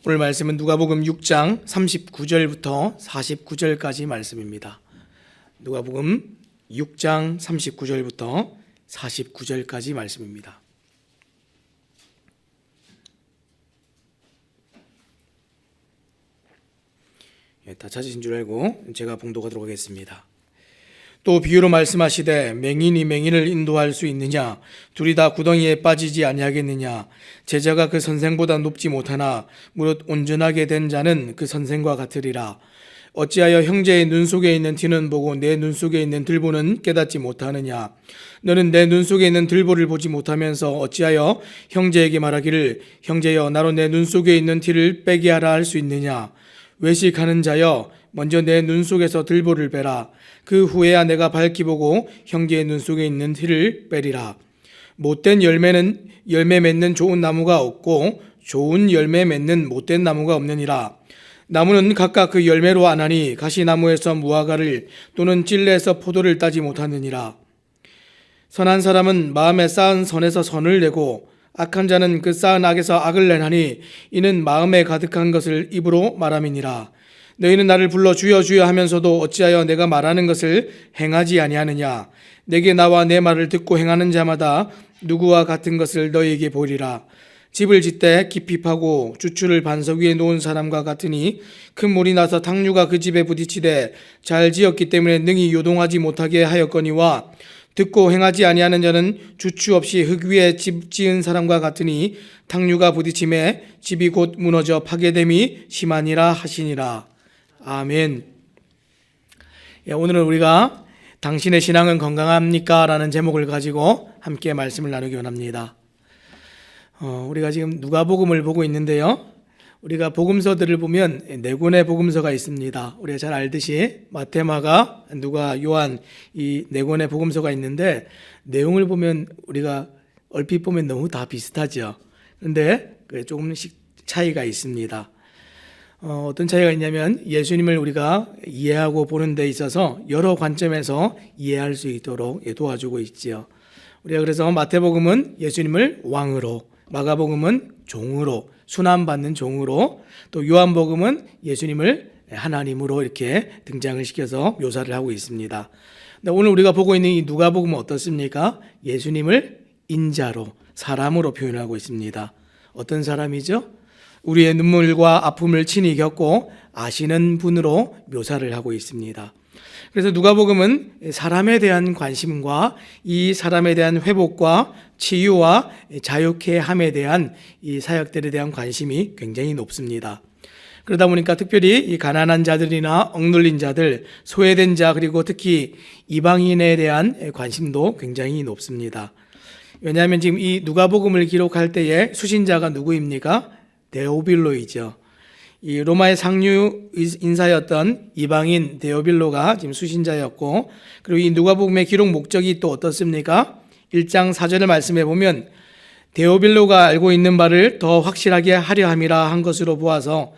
오늘 말씀은 누가복음 6장 39절부터 49절까지 말씀입니다. 누가복음 6장 39절부터 49절까지 말씀입니다. 다 찾으신 줄 알고 제가 봉독하도록 하겠습니다. 또 비유로 말씀하시되 맹인이 맹인을 인도할 수 있느냐? 둘이 다 구덩이에 빠지지 아니하겠느냐? 제자가 그 선생보다 높지 못하나 무릇 온전하게 된 자는 그 선생과 같으리라. 어찌하여 형제의 눈 속에 있는 티는 보고 내 눈 속에 있는 들보는 깨닫지 못하느냐? 너는 내 눈 속에 있는 들보를 보지 못하면서 어찌하여 형제에게 말하기를 형제여 나로 내 눈 속에 있는 티를 빼게 하라 할 수 있느냐? 외식하는 자여 먼저 내 눈 속에서 들보를 빼라. 그 후에야 내가 밝히 보고 형제의 눈 속에 있는 티를 빼리라. 못된 열매 맺는 좋은 나무가 없고 좋은 열매 맺는 못된 나무가 없느니라. 나무는 각각 그 열매로 아나니 가시나무에서 무화과를 또는 찔레에서 포도를 따지 못하느니라. 선한 사람은 마음에 쌓은 선에서 선을 내고 악한 자는 그 쌓은 악에서 악을 내나니 이는 마음에 가득한 것을 입으로 말함이니라. 너희는 나를 불러 주여 주여 하면서도 어찌하여 내가 말하는 것을 행하지 아니하느냐? 내게 나와 내 말을 듣고 행하는 자마다 누구와 같은 것을 너희에게 보이리라. 집을 짓되 깊이 파고 주추를 반석 위에 놓은 사람과 같으니 큰 물이 나서 탕류가 그 집에 부딪히되 잘 지었기 때문에 능히 요동하지 못하게 하였거니와 듣고 행하지 아니하는 자는 주추 없이 흙 위에 집 지은 사람과 같으니 탕류가 부딪힘에 집이 곧 무너져 파괴됨이 심하니라 하시니라. 아멘. 오늘은 우리가 당신의 신앙은 건강합니까? 라는 제목을 가지고 함께 말씀을 나누기 원합니다. 우리가 지금 누가복음을 보고 있는데요. 우리가 복음서들을 보면 네 권의 복음서가 있습니다. 우리가 잘 알듯이 마태, 마가, 누가, 요한 이 네 권의 복음서가 있는데 내용을 보면 우리가 얼핏 보면 너무 다 비슷하죠. 그런데 조금씩 차이가 있습니다. 어떤 차이가 있냐면 예수님을 우리가 이해하고 보는 데 있어서 여러 관점에서 이해할 수 있도록 도와주고 있지요. 우리가 그래서 마태복음은 예수님을 왕으로, 마가복음은 종으로, 순환받는 종으로, 또 요한복음은 예수님을 하나님으로 이렇게 등장을 시켜서 묘사를 하고 있습니다. 근데 오늘 우리가 보고 있는 이 누가복음은 어떻습니까? 예수님을 인자로, 사람으로 표현하고 있습니다. 어떤 사람이죠? 우리의 눈물과 아픔을 친히 겪고 아시는 분으로 묘사를 하고 있습니다. 그래서 누가복음은 사람에 대한 관심과 이 사람에 대한 회복과 치유와 자유케 함에 대한 이 사역들에 대한 관심이 굉장히 높습니다. 그러다 보니까 특별히 이 가난한 자들이나 억눌린 자들, 소외된 자, 그리고 특히 이방인에 대한 관심도 굉장히 높습니다. 왜냐하면 지금 이 누가복음을 기록할 때에 수신자가 누구입니까? 데오빌로이죠. 이 로마의 상류 인사였던 이방인 데오빌로가 지금 수신자였고, 그리고 이 누가복음의 기록 목적이 또 어떻습니까? 1장 4절을 말씀해 보면 데오빌로가 알고 있는 바를 더 확실하게 하려 함이라 한 것으로 보아서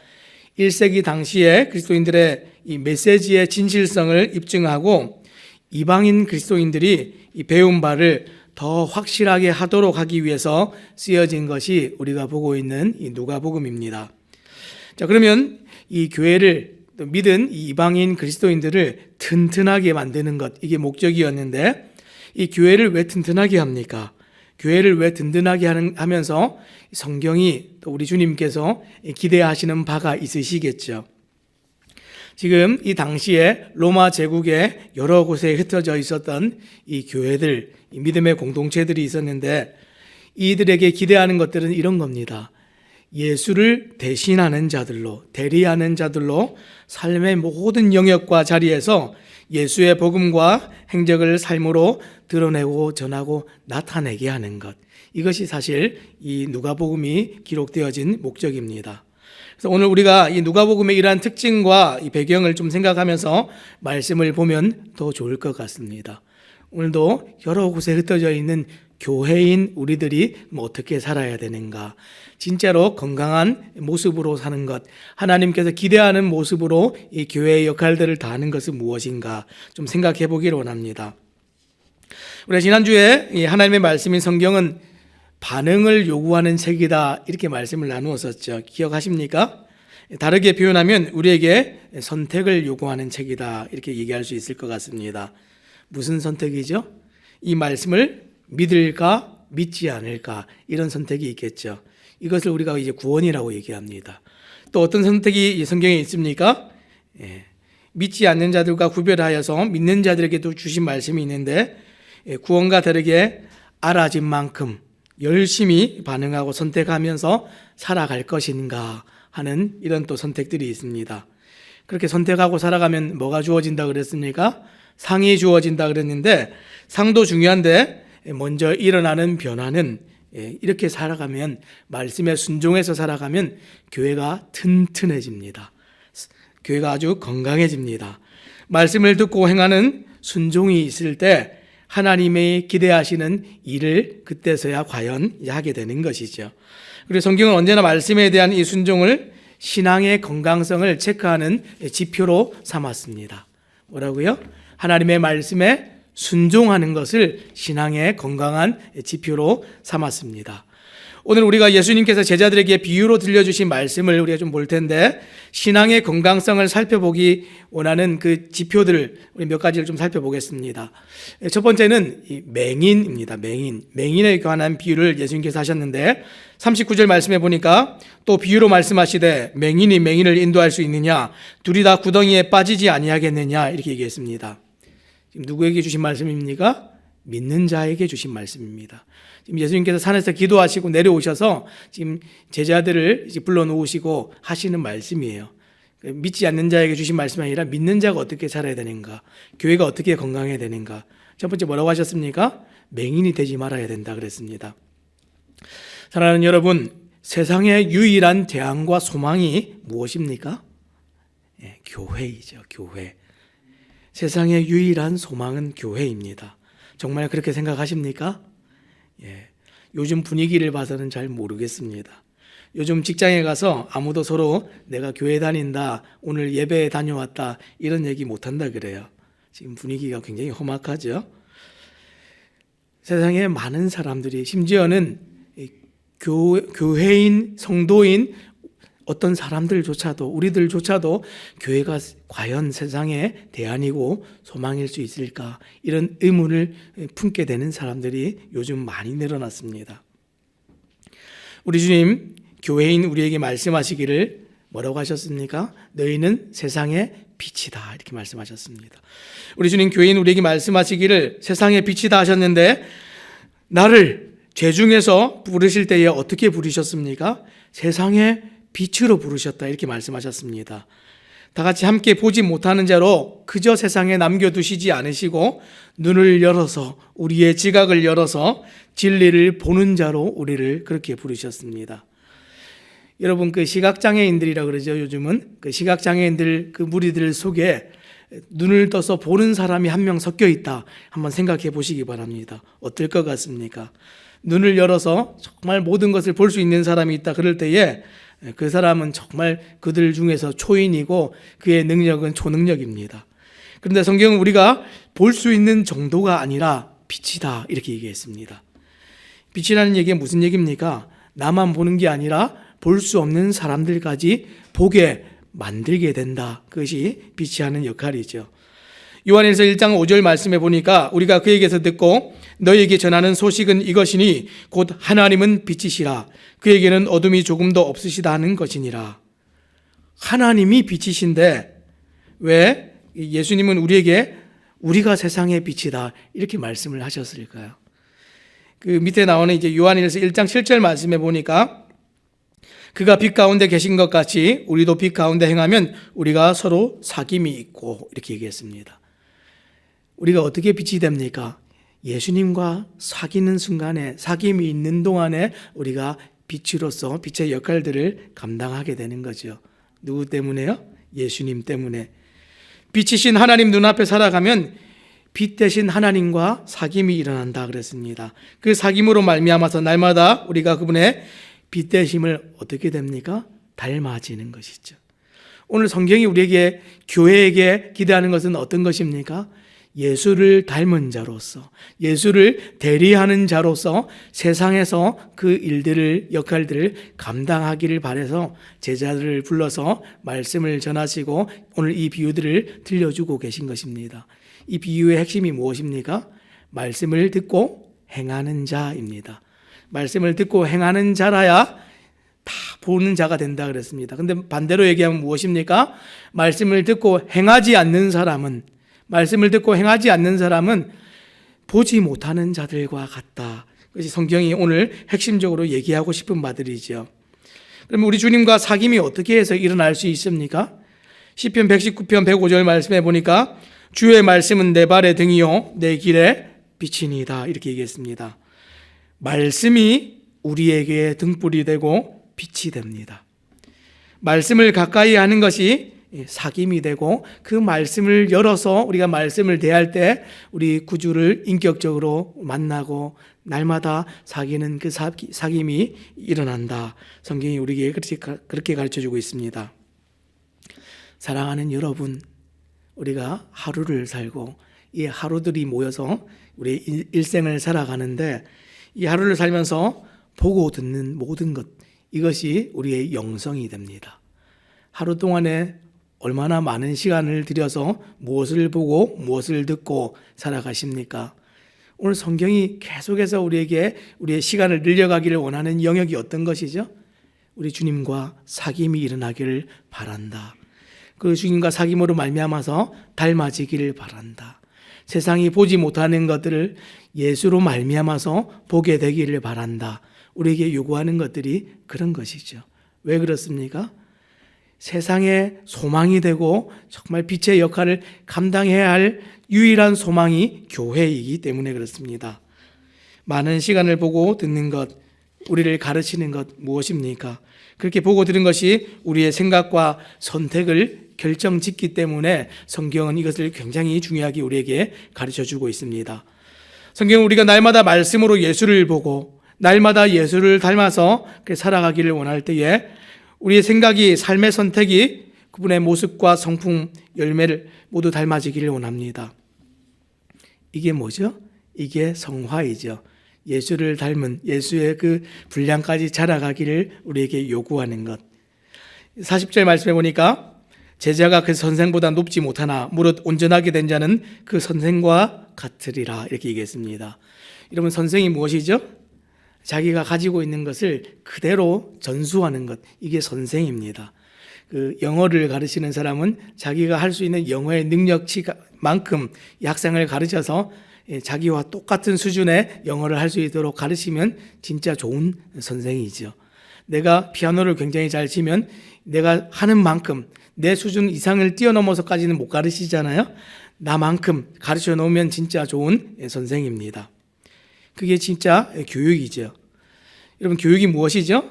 1세기 당시에 그리스도인들의 이 메시지의 진실성을 입증하고 이방인 그리스도인들이 이 배운 바를 더 확실하게 하도록 하기 위해서 쓰여진 것이 우리가 보고 있는 이 누가복음입니다. 자, 그러면 이 교회를 또 믿은 이 이방인 그리스도인들을 튼튼하게 만드는 것, 이게 목적이었는데 이 교회를 왜 튼튼하게 합니까? 교회를 왜 든든하게 하면서 성경이 또 우리 주님께서 기대하시는 바가 있으시겠죠. 지금 이 당시에 로마 제국의 여러 곳에 흩어져 있었던 이 교회들, 이 믿음의 공동체들이 있었는데 이들에게 기대하는 것들은 이런 겁니다. 예수를 대신하는 자들로, 대리하는 자들로 삶의 모든 영역과 자리에서 예수의 복음과 행적을 삶으로 드러내고 전하고 나타내게 하는 것. 이것이 사실 이 누가복음이 기록되어진 목적입니다. 그래서 오늘 우리가 이 누가복음의 이러한 특징과 이 배경을 좀 생각하면서 말씀을 보면 더 좋을 것 같습니다. 오늘도 여러 곳에 흩어져 있는 교회인 우리들이 어떻게 살아야 되는가, 진짜로 건강한 모습으로 사는 것, 하나님께서 기대하는 모습으로 이 교회의 역할들을 다하는 것은 무엇인가 좀 생각해 보기를 원합니다. 우리가 지난주에 이 하나님의 말씀인 성경은 반응을 요구하는 책이다 이렇게 말씀을 나누었었죠. 기억하십니까? 다르게 표현하면 우리에게 선택을 요구하는 책이다 이렇게 얘기할 수 있을 것 같습니다. 무슨 선택이죠? 이 말씀을 믿을까 믿지 않을까 이런 선택이 있겠죠. 이것을 우리가 이제 구원이라고 얘기합니다. 또 어떤 선택이 성경에 있습니까? 믿지 않는 자들과 구별하여서 믿는 자들에게도 주신 말씀이 있는데, 구원과 다르게 알아진 만큼 열심히 반응하고 선택하면서 살아갈 것인가 하는 이런 또 선택들이 있습니다. 그렇게 선택하고 살아가면 뭐가 주어진다 그랬습니까? 상이 주어진다 그랬는데, 상도 중요한데 먼저 일어나는 변화는 이렇게 살아가면, 말씀에 순종해서 살아가면 교회가 튼튼해집니다. 교회가 아주 건강해집니다. 말씀을 듣고 행하는 순종이 있을 때 하나님의 기대하시는 일을 그때서야 과연 하게 되는 것이죠. 그리고 성경은 언제나 말씀에 대한 이 순종을 신앙의 건강성을 체크하는 지표로 삼았습니다. 뭐라고요? 하나님의 말씀에 순종하는 것을 신앙의 건강한 지표로 삼았습니다. 오늘 우리가 예수님께서 제자들에게 비유로 들려주신 말씀을 우리가 좀 볼 텐데, 신앙의 건강성을 살펴보기 원하는 그 지표들을 우리 몇 가지를 좀 살펴보겠습니다. 첫 번째는 이 맹인입니다. 맹인에 관한 비유를 예수님께서 하셨는데, 39절 말씀해 보니까 또 비유로 말씀하시되 맹인이 맹인을 인도할 수 있느냐, 둘이 다 구덩이에 빠지지 아니하겠느냐 이렇게 얘기했습니다. 지금 누구에게 주신 말씀입니까? 믿는 자에게 주신 말씀입니다. 지금 예수님께서 산에서 기도하시고 내려오셔서 지금 제자들을 불러놓으시고 하시는 말씀이에요. 믿지 않는 자에게 주신 말씀이 아니라 믿는 자가 어떻게 살아야 되는가, 교회가 어떻게 건강해야 되는가. 첫 번째 뭐라고 하셨습니까? 맹인이 되지 말아야 된다 그랬습니다. 사랑하는 여러분, 세상의 유일한 대안과 소망이 무엇입니까? 교회이죠. 교회. 세상의 유일한 소망은 교회입니다. 정말 그렇게 생각하십니까? 요즘 분위기를 봐서는 잘 모르겠습니다. 요즘 직장에 가서 아무도 서로 내가 교회 다닌다, 오늘 예배에 다녀왔다 이런 얘기 못한다 그래요. 지금 분위기가 굉장히 험악하죠. 세상에 많은 사람들이, 심지어는 교회인, 성도인 어떤 사람들조차도, 우리들조차도 교회가 과연 세상의 대안이고 소망일 수 있을까, 이런 의문을 품게 되는 사람들이 요즘 많이 늘어났습니다. 우리 주님, 교회인 우리에게 말씀하시기를 뭐라고 하셨습니까? 너희는 세상의 빛이다 이렇게 말씀하셨습니다. 우리 주님, 교회인 우리에게 말씀하시기를 세상의 빛이다 하셨는데, 나를 죄 중에서 부르실 때에 어떻게 부르셨습니까? 세상의 빛으로 부르셨다 이렇게 말씀하셨습니다. 다 같이 함께 보지 못하는 자로 그저 세상에 남겨두시지 않으시고 눈을 열어서, 우리의 지각을 열어서 진리를 보는 자로 우리를 그렇게 부르셨습니다. 여러분, 그 시각장애인들이라 그러죠. 요즘은 그 시각장애인들, 그 무리들 속에 눈을 떠서 보는 사람이 한 명 섞여 있다, 한번 생각해 보시기 바랍니다. 어떨 것 같습니까? 눈을 열어서 정말 모든 것을 볼 수 있는 사람이 있다 그럴 때에 그 사람은 정말 그들 중에서 초인이고 그의 능력은 초능력입니다. 그런데 성경은 우리가 볼 수 있는 정도가 아니라 빛이다 이렇게 얘기했습니다. 빛이라는 얘기가 무슨 얘기입니까? 나만 보는 게 아니라 볼 수 없는 사람들까지 보게 만들게 된다. 그것이 빛이 하는 역할이죠. 요한일서 1장 5절 말씀해 보니까 우리가 그에게서 듣고 너희에게 전하는 소식은 이것이니 곧 하나님은 빛이시라 그에게는 어둠이 조금도 없으시다 하는 것이니라. 하나님이 빛이신데 왜 예수님은 우리에게 우리가 세상의 빛이다 이렇게 말씀을 하셨을까요? 그 밑에 나오는 이제 요한일서 1장 7절 말씀해 보니까 그가 빛 가운데 계신 것 같이 우리도 빛 가운데 행하면 우리가 서로 사귐이 있고 이렇게 얘기했습니다. 우리가 어떻게 빛이 됩니까? 예수님과 사귀는 순간에, 사귐이 있는 동안에 우리가 빛으로서 빛의 역할들을 감당하게 되는 거죠. 누구 때문에요? 예수님 때문에. 빛이신 하나님 눈앞에 살아가면 빛 대신 하나님과 사귐이 일어난다 그랬습니다. 그 사귐으로 말미암아서 날마다 우리가 그분의 빛 대심을 어떻게 됩니까? 닮아지는 것이죠. 오늘 성경이 우리에게, 교회에게 기대하는 것은 어떤 것입니까? 예수를 닮은 자로서, 예수를 대리하는 자로서 세상에서 그 일들을, 역할들을 감당하기를 바라서 제자들을 불러서 말씀을 전하시고 오늘 이 비유들을 들려주고 계신 것입니다. 이 비유의 핵심이 무엇입니까? 말씀을 듣고 행하는 자입니다. 말씀을 듣고 행하는 자라야 다 보는 자가 된다 그랬습니다. 근데 반대로 얘기하면 무엇입니까? 말씀을 듣고 행하지 않는 사람은 보지 못하는 자들과 같다. 그것이 성경이 오늘 핵심적으로 얘기하고 싶은 바들이죠. 그러면 우리 주님과 사귐이 어떻게 해서 일어날 수 있습니까? 시편 119편 105절 말씀해 보니까 주의 말씀은 내 발의 등이요 내 길에 빛이니이다 이렇게 얘기했습니다. 말씀이 우리에게 등불이 되고 빛이 됩니다. 말씀을 가까이 하는 것이 사귐이 되고 그 말씀을 열어서 우리가 말씀을 대할 때 우리 구주를 인격적으로 만나고 날마다 사귀는 그 사귐이 일어난다. 성경이 우리에게 그렇게 가르쳐주고 있습니다. 사랑하는 여러분, 우리가 하루를 살고 이 하루들이 모여서 우리 일생을 살아가는데 이 하루를 살면서 보고 듣는 모든 것, 이것이 우리의 영성이 됩니다. 하루 동안에 얼마나 많은 시간을 들여서 무엇을 보고 무엇을 듣고 살아가십니까? 오늘 성경이 계속해서 우리에게 우리의 시간을 늘려가기를 원하는 영역이 어떤 것이죠? 우리 주님과 사귐이 일어나기를 바란다. 그 주님과 사귐으로 말미암아서 닮아지기를 바란다. 세상이 보지 못하는 것들을 예수로 말미암아서 보게 되기를 바란다. 우리에게 요구하는 것들이 그런 것이죠. 왜 그렇습니까? 세상의 소망이 되고 정말 빛의 역할을 감당해야 할 유일한 소망이 교회이기 때문에 그렇습니다. 많은 시간을 보고 듣는 것, 우리를 가르치는 것 무엇입니까? 그렇게 보고 들은 것이 우리의 생각과 선택을 결정짓기 때문에 성경은 이것을 굉장히 중요하게 우리에게 가르쳐주고 있습니다. 성경은 우리가 날마다 말씀으로 예수를 보고 날마다 예수를 닮아서 살아가기를 원할 때에 우리의 생각이, 삶의 선택이 그분의 모습과 성품, 열매를 모두 닮아지기를 원합니다. 이게 뭐죠? 이게 성화이죠. 예수를 닮은 예수의 그 분량까지 자라가기를 우리에게 요구하는 것. 40절 말씀해 보니까 제자가 그 선생보다 높지 못하나 무릇 온전하게 된 자는 그 선생과 같으리라 이렇게 얘기했습니다. 여러분, 선생이 무엇이죠? 자기가 가지고 있는 것을 그대로 전수하는 것, 이게 선생입니다. 그 영어를 가르치는 사람은 자기가 할 수 있는 영어의 능력치만큼 학생을 가르쳐서 자기와 똑같은 수준의 영어를 할 수 있도록 가르치면 진짜 좋은 선생이죠. 내가 피아노를 굉장히 잘 치면 내가 하는 만큼 내 수준 이상을 뛰어넘어서까지는 못 가르치잖아요. 나만큼 가르쳐 놓으면 진짜 좋은 선생입니다. 그게 진짜 교육이죠. 여러분, 교육이 무엇이죠?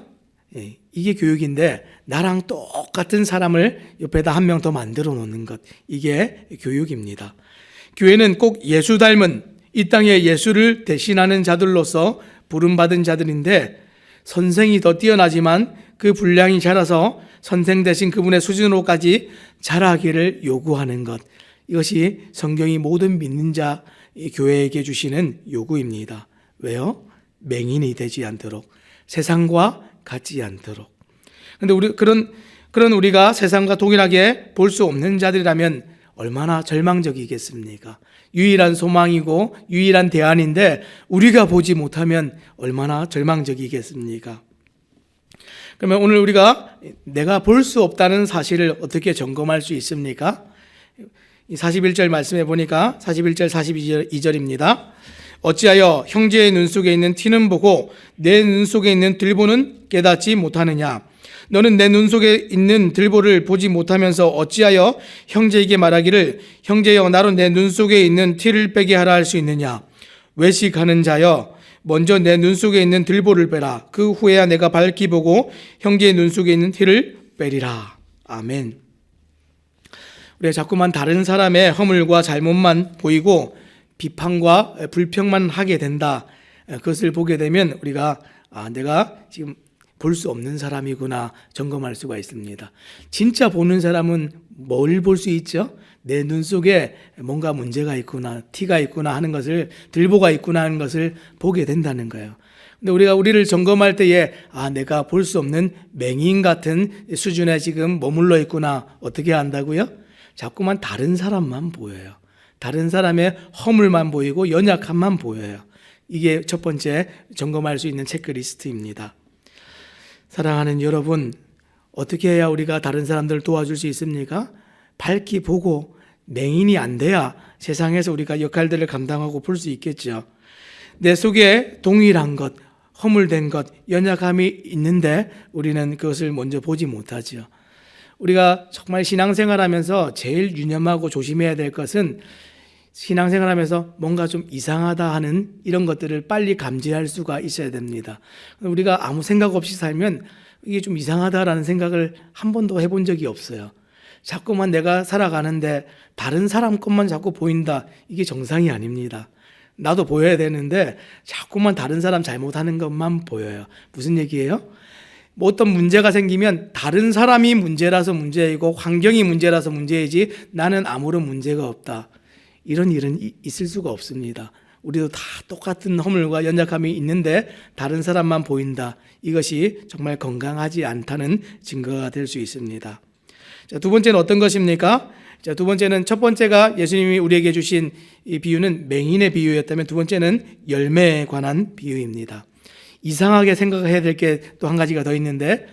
이게 교육인데 나랑 똑같은 사람을 옆에다 한 명 더 만들어 놓는 것, 이게 교육입니다. 교회는 꼭 예수 닮은 이 땅에 예수를 대신하는 자들로서 부름받은 자들인데 선생이 더 뛰어나지만 그 분량이 자라서 선생 대신 그분의 수준으로까지 자라기를 요구하는 것, 이것이 성경이 모든 믿는 자 교회에게 주시는 요구입니다. 왜요? 맹인이 되지 않도록, 세상과 같지 않도록. 그런데 그런 우리가 세상과 동일하게 볼 수 없는 자들이라면 얼마나 절망적이겠습니까? 유일한 소망이고 유일한 대안인데 우리가 보지 못하면 얼마나 절망적이겠습니까? 그러면 오늘 우리가 내가 볼 수 없다는 사실을 어떻게 점검할 수 있습니까? 41절 말씀해 보니까 41절 42절입니다. 어찌하여 형제의 눈 속에 있는 티는 보고 내 눈 속에 있는 들보는 깨닫지 못하느냐? 너는 내 눈 속에 있는 들보를 보지 못하면서 어찌하여 형제에게 말하기를 형제여 나로 내 눈 속에 있는 티를 빼게 하라 할 수 있느냐? 외식하는 자여 먼저 내 눈 속에 있는 들보를 빼라. 그 후에야 내가 밝히 보고 형제의 눈 속에 있는 티를 빼리라. 아멘. 우리가 자꾸만 다른 사람의 허물과 잘못만 보이고 비판과 불평만 하게 된다. 그것을 보게 되면 우리가 내가 지금 볼 수 없는 사람이구나 점검할 수가 있습니다. 진짜 보는 사람은 뭘 볼 수 있죠? 내 눈 속에 뭔가 문제가 있구나, 티가 있구나 하는 것을, 들보가 있구나 하는 것을 보게 된다는 거예요. 근데 우리가 우리를 점검할 때에 내가 볼 수 없는 맹인 같은 수준에 지금 머물러 있구나 어떻게 안다고요? 자꾸만 다른 사람만 보여요. 다른 사람의 허물만 보이고 연약함만 보여요. 이게 첫 번째 점검할 수 있는 체크리스트입니다. 사랑하는 여러분, 어떻게 해야 우리가 다른 사람들을 도와줄 수 있습니까? 밝히 보고 맹인이 안 돼야 세상에서 우리가 역할들을 감당하고 볼 수 있겠죠. 내 속에 동일한 것, 허물된 것, 연약함이 있는데 우리는 그것을 먼저 보지 못하죠. 우리가 정말 신앙생활하면서 제일 유념하고 조심해야 될 것은 신앙생활하면서 뭔가 좀 이상하다 하는 이런 것들을 빨리 감지할 수가 있어야 됩니다. 우리가 아무 생각 없이 살면 이게 좀 이상하다라는 생각을 한 번도 해본 적이 없어요. 자꾸만 내가 살아가는데 다른 사람 것만 자꾸 보인다. 이게 정상이 아닙니다. 나도 보여야 되는데 자꾸만 다른 사람 잘못하는 것만 보여요. 무슨 얘기예요? 뭐 어떤 문제가 생기면 다른 사람이 문제라서 문제이고 환경이 문제라서 문제이지 나는 아무런 문제가 없다. 이런 일은 있을 수가 없습니다. 우리도 다 똑같은 허물과 연약함이 있는데 다른 사람만 보인다. 이것이 정말 건강하지 않다는 증거가 될 수 있습니다. 자, 두 번째는 어떤 것입니까? 자, 두 번째는 첫 번째가 예수님이 우리에게 주신 이 비유는 맹인의 비유였다면 두 번째는 열매에 관한 비유입니다. 이상하게 생각해야 될 게 또 한 가지가 더 있는데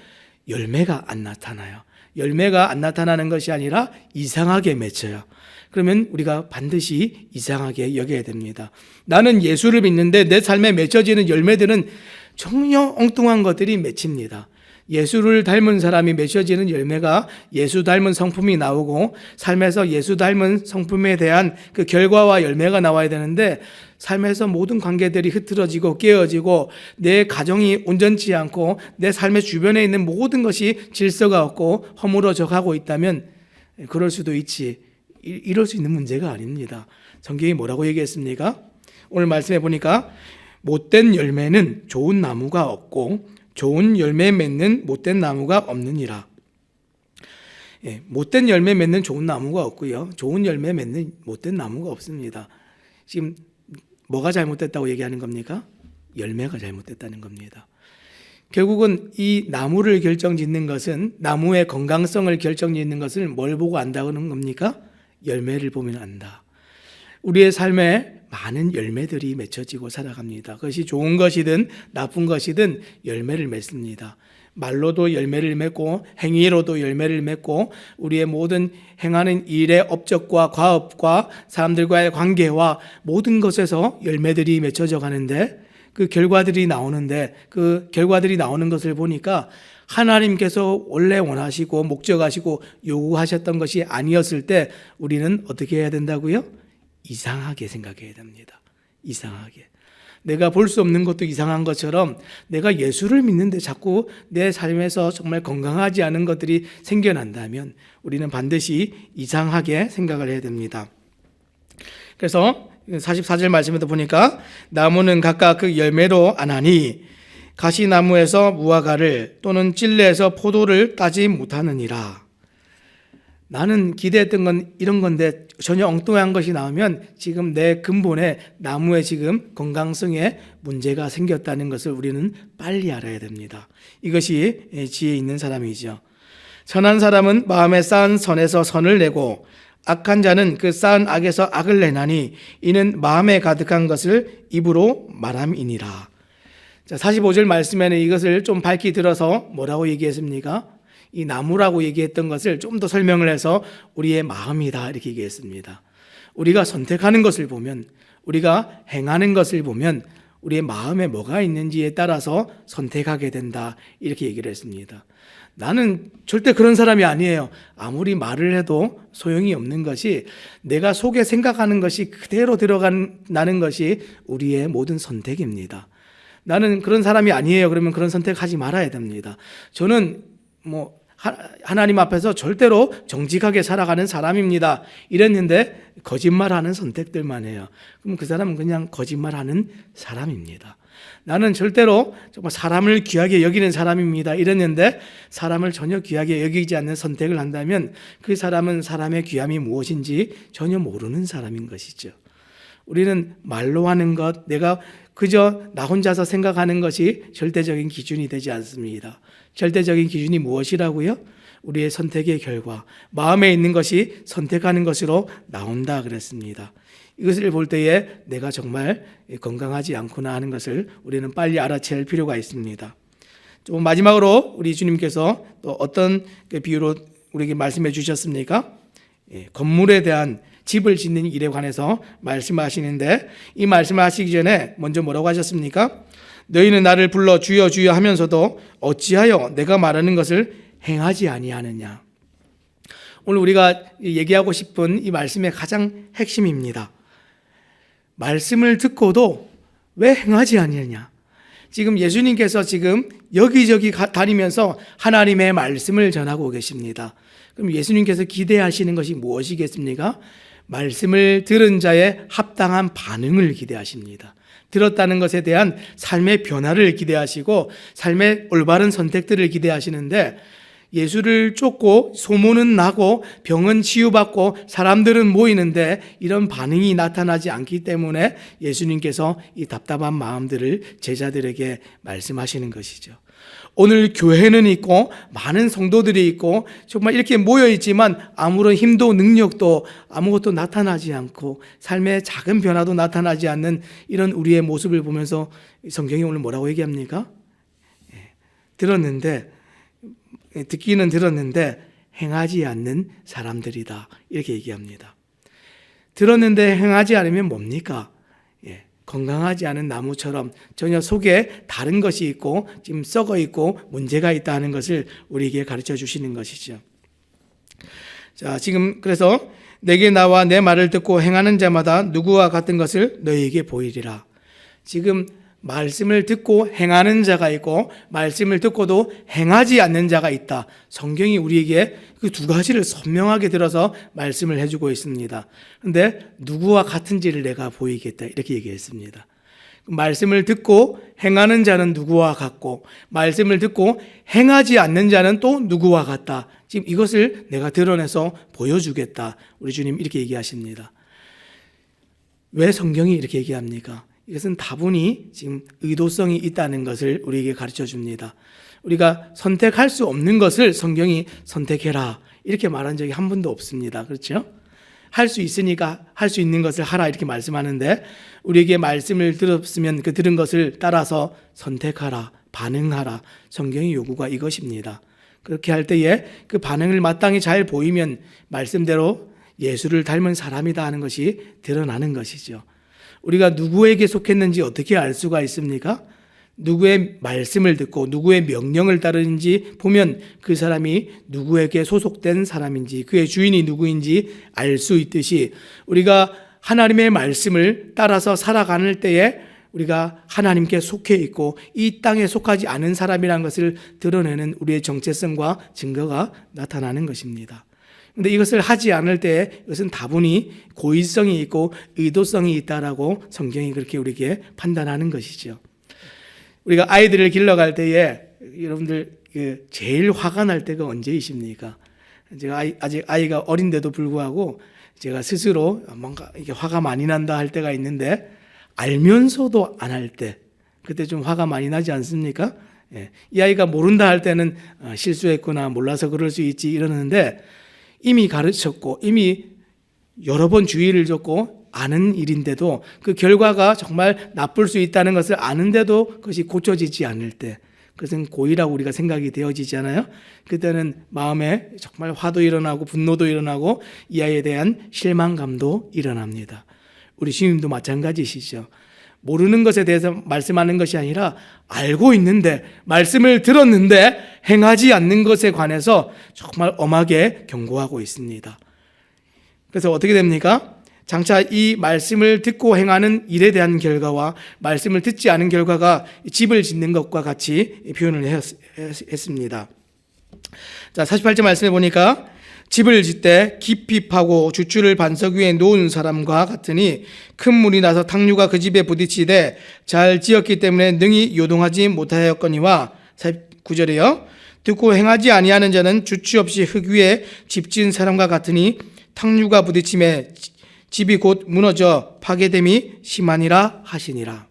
열매가 안 나타나요. 열매가 안 나타나는 것이 아니라 이상하게 맺혀요. 그러면 우리가 반드시 이상하게 여겨야 됩니다. 나는 예수를 믿는데 내 삶에 맺혀지는 열매들은 전혀 엉뚱한 것들이 맺힙니다. 예수를 닮은 사람이 맺혀지는 열매가 예수 닮은 성품이 나오고 삶에서 예수 닮은 성품에 대한 그 결과와 열매가 나와야 되는데 삶에서 모든 관계들이 흐트러지고 깨어지고 내 가정이 온전치 않고 내 삶의 주변에 있는 모든 것이 질서가 없고 허물어져 가고 있다면 그럴 수도 있지. 이럴 수 있는 문제가 아닙니다. 성경이 뭐라고 얘기했습니까? 오늘 말씀해 보니까 못된 열매는 좋은 나무가 없고 좋은 열매 맺는 못된 나무가 없느니라. 못된 열매 맺는 좋은 나무가 없고요. 좋은 열매 맺는 못된 나무가 없습니다. 지금 뭐가 잘못됐다고 얘기하는 겁니까? 열매가 잘못됐다는 겁니다. 결국은 이 나무를 결정짓는 것은 나무의 건강성을 결정짓는 것을 뭘 보고 안다는 겁니까? 열매를 보면 안다. 우리의 삶에 많은 열매들이 맺혀지고 살아갑니다. 그것이 좋은 것이든 나쁜 것이든 열매를 맺습니다. 말로도 열매를 맺고 행위로도 열매를 맺고 우리의 모든 행하는 일의 업적과 과업과 사람들과의 관계와 모든 것에서 열매들이 맺혀져 가는데 그 결과들이 나오는데 그 결과들이 나오는 것을 보니까 하나님께서 원래 원하시고 목적하시고 요구하셨던 것이 아니었을 때 우리는 어떻게 해야 된다고요? 이상하게 생각해야 됩니다. 이상하게. 내가 볼 수 없는 것도 이상한 것처럼 내가 예수를 믿는데 자꾸 내 삶에서 정말 건강하지 않은 것들이 생겨난다면 우리는 반드시 이상하게 생각을 해야 됩니다. 그래서 44절 말씀에도 보니까 나무는 각각 그 열매로 아나니 가시나무에서 무화과를 또는 찔레에서 포도를 따지 못하느니라. 나는 기대했던 건 이런 건데 전혀 엉뚱한 것이 나오면 지금 내 근본에 나무에 지금 건강성에 문제가 생겼다는 것을 우리는 빨리 알아야 됩니다. 이것이 지혜 있는 사람이죠. 선한 사람은 마음에 쌓은 선에서 선을 내고 악한 자는 그 쌓은 악에서 악을 내나니 이는 마음에 가득한 것을 입으로 말함이니라. 자, 45절 말씀에는 이것을 좀 밝히 들어서 뭐라고 얘기했습니까? 이 나무라고 얘기했던 것을 좀 더 설명을 해서 우리의 마음이다 이렇게 얘기했습니다. 우리가 선택하는 것을 보면 우리가 행하는 것을 보면 우리의 마음에 뭐가 있는지에 따라서 선택하게 된다 이렇게 얘기를 했습니다. 나는 절대 그런 사람이 아니에요. 아무리 말을 해도 소용이 없는 것이 내가 속에 생각하는 것이 그대로 들어가는 것이 우리의 모든 선택입니다. 나는 그런 사람이 아니에요. 그러면 그런 선택하지 말아야 됩니다. 저는 하나님 앞에서 절대로 정직하게 살아가는 사람입니다. 이랬는데 거짓말하는 선택들만 해요. 그럼 그 사람은 그냥 거짓말하는 사람입니다. 나는 절대로 정말 사람을 귀하게 여기는 사람입니다 이랬는데 사람을 전혀 귀하게 여기지 않는 선택을 한다면 그 사람은 사람의 귀함이 무엇인지 전혀 모르는 사람인 것이죠. 우리는 말로 하는 것, 내가 그저 나 혼자서 생각하는 것이 절대적인 기준이 되지 않습니다. 절대적인 기준이 무엇이라고요? 우리의 선택의 결과, 마음에 있는 것이 선택하는 것으로 나온다 그랬습니다. 이것을 볼 때에 내가 정말 건강하지 않구나 하는 것을 우리는 빨리 알아챌 필요가 있습니다. 좀 마지막으로 우리 주님께서 또 어떤 비유로 우리에게 말씀해 주셨습니까? 건물에 대한 집을 짓는 일에 관해서 말씀하시는데 이 말씀을 하시기 전에 먼저 뭐라고 하셨습니까? 너희는 나를 불러 주여 주여 하면서도 어찌하여 내가 말하는 것을 행하지 아니하느냐. 오늘 우리가 얘기하고 싶은 이 말씀의 가장 핵심입니다. 말씀을 듣고도 왜 행하지 아니하냐. 지금 예수님께서 지금 여기저기 다니면서 하나님의 말씀을 전하고 계십니다. 그럼 예수님께서 기대하시는 것이 무엇이겠습니까? 말씀을 들은 자의 합당한 반응을 기대하십니다. 들었다는 것에 대한 삶의 변화를 기대하시고 삶의 올바른 선택들을 기대하시는데 예수를 쫓고 소문은 나고 병은 치유받고 사람들은 모이는데 이런 반응이 나타나지 않기 때문에 예수님께서 이 답답한 마음들을 제자들에게 말씀하시는 것이죠. 오늘 교회는 있고 많은 성도들이 있고 정말 이렇게 모여 있지만 아무런 힘도 능력도 아무것도 나타나지 않고 삶의 작은 변화도 나타나지 않는 이런 우리의 모습을 보면서 성경이 오늘 뭐라고 얘기합니까? 듣기는 들었는데 행하지 않는 사람들이다 이렇게 얘기합니다. 들었는데 행하지 않으면 뭡니까? 건강하지 않은 나무처럼 전혀 속에 다른 것이 있고 지금 썩어 있고 문제가 있다는 것을 우리에게 가르쳐 주시는 것이죠. 자, 지금 그래서 내게 나와 내 말을 듣고 행하는 자마다 누구와 같은 것을 너희에게 보이리라. 지금 말씀을 듣고 행하는 자가 있고 말씀을 듣고도 행하지 않는 자가 있다. 성경이 우리에게 그 두 가지를 선명하게 들어서 말씀을 해주고 있습니다. 그런데 누구와 같은지를 내가 보이겠다 이렇게 얘기했습니다. 말씀을 듣고 행하는 자는 누구와 같고 말씀을 듣고 행하지 않는 자는 또 누구와 같다. 지금 이것을 내가 드러내서 보여주겠다. 우리 주님 이렇게 얘기하십니다. 왜 성경이 이렇게 얘기합니까? 이것은 다분히 지금 의도성이 있다는 것을 우리에게 가르쳐 줍니다. 우리가 선택할 수 없는 것을 성경이 선택해라 이렇게 말한 적이 한 번도 없습니다. 그렇죠? 할 수 있으니까 할 수 있는 것을 하라 이렇게 말씀하는데 우리에게 말씀을 들었으면 그 들은 것을 따라서 선택하라, 반응하라. 성경의 요구가 이것입니다. 그렇게 할 때에 그 반응을 마땅히 잘 보이면 말씀대로 예수를 닮은 사람이다 하는 것이 드러나는 것이죠. 우리가 누구에게 속했는지 어떻게 알 수가 있습니까? 누구의 말씀을 듣고 누구의 명령을 따르는지 보면 그 사람이 누구에게 소속된 사람인지 그의 주인이 누구인지 알 수 있듯이 우리가 하나님의 말씀을 따라서 살아가는 때에 우리가 하나님께 속해 있고 이 땅에 속하지 않은 사람이라는 것을 드러내는 우리의 정체성과 증거가 나타나는 것입니다. 그런데 이것을 하지 않을 때 이것은 다분히 고의성이 있고 의도성이 있다라고 성경이 그렇게 우리에게 판단하는 것이죠. 우리가 아이들을 길러갈 때에 여러분들 제일 화가 날 때가 언제이십니까? 제가 아직 아이가 어린데도 불구하고 제가 스스로 뭔가 이게 화가 많이 난다 할 때가 있는데 알면서도 안 할 때 그때 좀 화가 많이 나지 않습니까? 이 아이가 모른다 할 때는 실수했구나 몰라서 그럴 수 있지 이러는데 이미 가르쳤고 이미 여러 번 주의를 줬고 아는 일인데도 그 결과가 정말 나쁠 수 있다는 것을 아는데도 그것이 고쳐지지 않을 때 그것은 고의라고 우리가 생각이 되어지잖아요. 그때는 마음에 정말 화도 일어나고 분노도 일어나고 이 아이에 대한 실망감도 일어납니다. 우리 주님도 마찬가지시죠. 모르는 것에 대해서 말씀하는 것이 아니라 알고 있는데 말씀을 들었는데 행하지 않는 것에 관해서 정말 엄하게 경고하고 있습니다. 그래서 어떻게 됩니까? 장차 이 말씀을 듣고 행하는 일에 대한 결과와 말씀을 듣지 않은 결과가 집을 짓는 것과 같이 표현을 했습니다. 자, 48절 말씀해 보니까 집을 짓되 깊이 파고 주추를 반석 위에 놓은 사람과 같으니 큰 물이 나서 탕류가 그 집에 부딪히되 잘 지었기 때문에 능히 요동하지 못하였거니와. 49절이요. 듣고 행하지 아니하는 자는 주추 없이 흙 위에 집 지은 사람과 같으니 탕류가 부딪힘에 집이 곧 무너져 파괴됨이 심하니라 하시니라.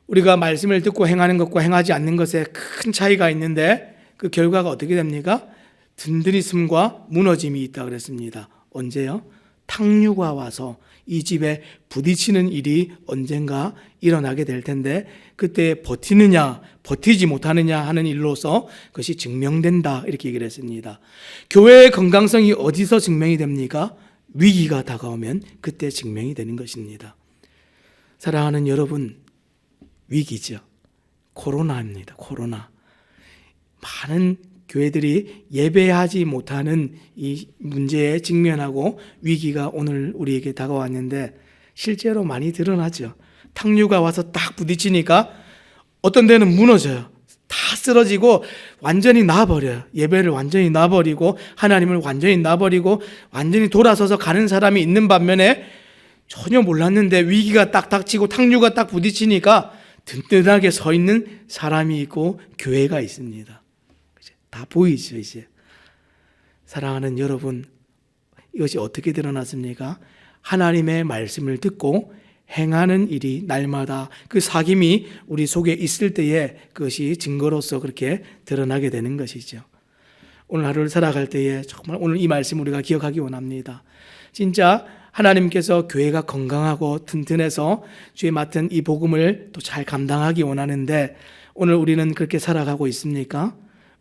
우리가 말씀을 듣고 행하는 것과 행하지 않는 것에 큰 차이가 있는데 그 결과가 어떻게 됩니까? 든든히 씀과 무너짐이 있다 그랬습니다. 언제요? 탕류가 와서 이 집에 부딪히는 일이 언젠가 일어나게 될 텐데 그때 버티느냐 버티지 못하느냐 하는 일로서 그것이 증명된다 이렇게 얘기를 했습니다. 교회의 건강성이 어디서 증명이 됩니까? 위기가 다가오면 그때 증명이 되는 것입니다. 사랑하는 여러분, 위기죠. 코로나입니다. 코로나. 많은 교회들이 예배하지 못하는 이 문제에 직면하고 위기가 오늘 우리에게 다가왔는데 실제로 많이 드러나죠. 탕류가 와서 딱 부딪히니까 어떤 데는 무너져요. 다 쓰러지고 완전히 놔버려요. 예배를 완전히 놔버리고 하나님을 완전히 놔버리고 완전히 돌아서서 가는 사람이 있는 반면에 전혀 몰랐는데 위기가 딱 닥치고 탕류가 딱 부딪히니까 든든하게 서 있는 사람이 있고 교회가 있습니다. 다 보이죠 이제. 사랑하는 여러분, 이것이 어떻게 드러났습니까? 하나님의 말씀을 듣고 행하는 일이 날마다 그 사귐이 우리 속에 있을 때에 그것이 증거로서 그렇게 드러나게 되는 것이죠. 오늘 하루를 살아갈 때에 정말 오늘 이 말씀 우리가 기억하기 원합니다. 진짜 하나님께서 교회가 건강하고 튼튼해서 주의 맡은 이 복음을 또 잘 감당하기 원하는데 오늘 우리는 그렇게 살아가고 있습니까?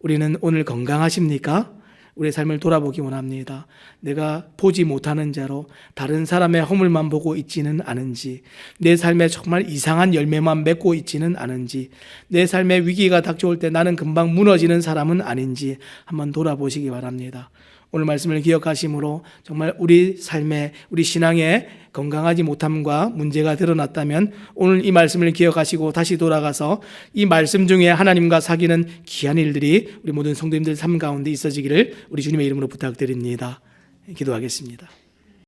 우리는 오늘 건강하십니까? 우리의 삶을 돌아보기 원합니다. 내가 보지 못하는 자로 다른 사람의 허물만 보고 있지는 않은지, 내 삶에 정말 이상한 열매만 맺고 있지는 않은지, 내 삶에 위기가 닥쳐올 때 나는 금방 무너지는 사람은 아닌지 한번 돌아보시기 바랍니다. 오늘 말씀을 기억하심으로 정말 우리 삶에 우리 신앙에 건강하지 못함과 문제가 드러났다면 오늘 이 말씀을 기억하시고 다시 돌아가서 이 말씀 중에 하나님과 사귀는 귀한 일들이 우리 모든 성도님들 삶 가운데 있어지기를 우리 주님의 이름으로 부탁드립니다. 기도하겠습니다.